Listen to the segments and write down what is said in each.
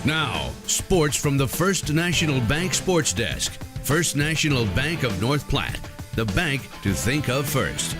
Now, sports from the First National Bank Sports Desk. First National Bank of North Platte, the bank to think of first.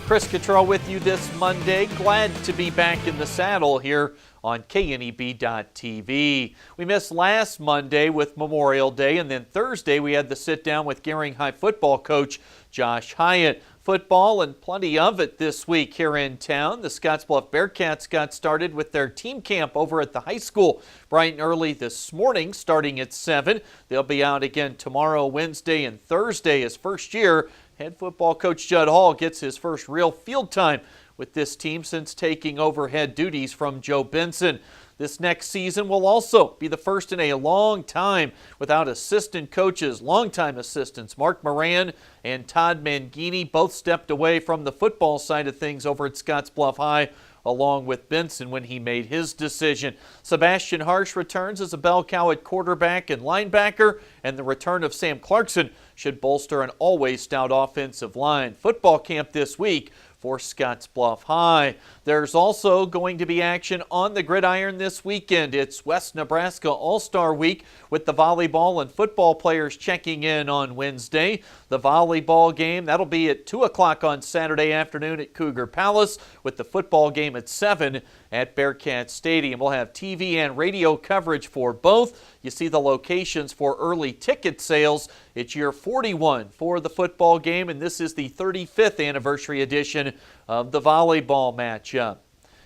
Chris Cottrell with you this Monday. Glad to be back in the saddle here on KNEB.TV. We missed last Monday with Memorial Day, and then Thursday we had the sit down with Gering High football coach Josh Hyatt. Football and plenty of it this week here in town. The Scottsbluff Bearcats got started with their team camp over at the high school bright and early this morning, starting at 7. They'll be out again tomorrow, Wednesday, and Thursday as first year head football coach Judd Hall gets his first real field time with this team since taking over head duties from Joe Benson. This next season will also be the first in a long time without assistant coaches. Longtime assistants Mark Moran and Todd Mangini both stepped away from the football side of things over at Scottsbluff High, along with Benson when he made his decision. Sebastian Harsh returns as a bell cow at quarterback and linebacker, and the return of Sam Clarkson should bolster an always stout offensive line. Football camp this week for Scottsbluff High. There's also going to be action on the gridiron this weekend. It's West Nebraska All-Star Week with the volleyball and football players checking in on Wednesday. The volleyball game, that'll be at 2 o'clock on Saturday afternoon at Cougar Palace, with the football game at 7 at Bearcat Stadium. We'll have TV and radio coverage for both. You see the locations for early ticket sales. It's year 41 for the football game, and this is the 35th anniversary edition of the volleyball matchup.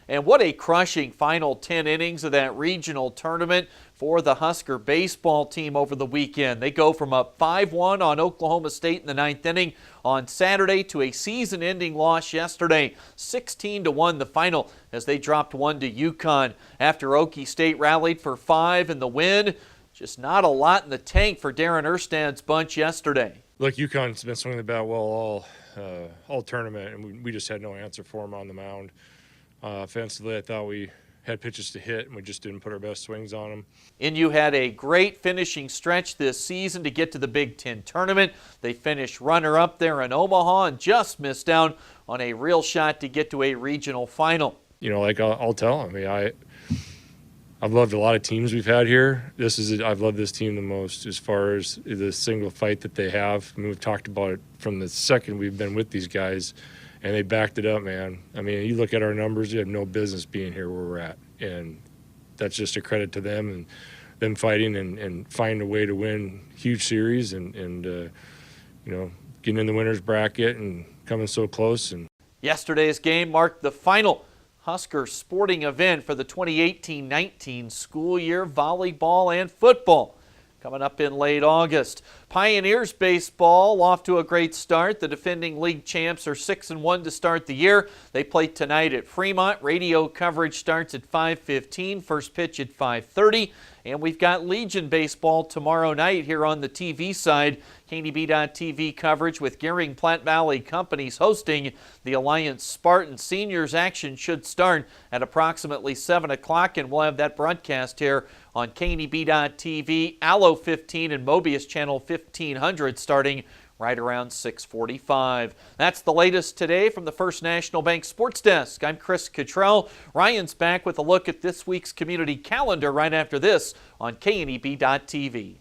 And what a crushing final 10 innings of that regional tournament for the Husker baseball team over the weekend. They go from up 5-1 on Oklahoma State in the 9th inning on Saturday to a season-ending loss yesterday. 16-1 the final as they dropped 1 to UConn. After Okie State rallied for 5 in the win, just not a lot in the tank for Darren Erstad's bunch yesterday. Look, UConn's been swinging the bat well all tournament, and we just had no answer for them on the mound. Offensively, I thought we had pitches to hit, and we just didn't put our best swings on them. And you had a great finishing stretch this season to get to the Big Ten tournament. They finished runner-up there in Omaha and just missed out on a real shot to get to a regional final. You know, like I'll tell them, I've loved a lot of teams we've had here. I've loved this team the most as far as the single fight that they have. I mean, we've talked about it from the second we've been with these guys, and they backed it up, man. I mean, you look at our numbers, you have no business being here where we're at, and that's just a credit to them and them fighting and finding a way to win huge series and you know, getting in the winner's bracket and coming so close. And yesterday's game marked the final Husker sporting event for the 2018-19 school year, volleyball and football, coming up in late August. Pioneers baseball off to a great start. The defending league champs are 6-1 to start the year. They play tonight at Fremont. Radio coverage starts at 5:15, first pitch at 5:30. And we've got Legion baseball tomorrow night here on the TV side. KNEB.TV coverage with Gering Platte Valley Companies hosting the Alliance Spartans. Seniors action should start at approximately 7 o'clock, and we'll have that broadcast here on KNEB.TV, Allo 15 and Mobius Channel 1500 starting right around 6:45. That's the latest today from the First National Bank Sports Desk. I'm Chris Cottrell. Ryan's back with a look at this week's community calendar right after this on KNEB.TV.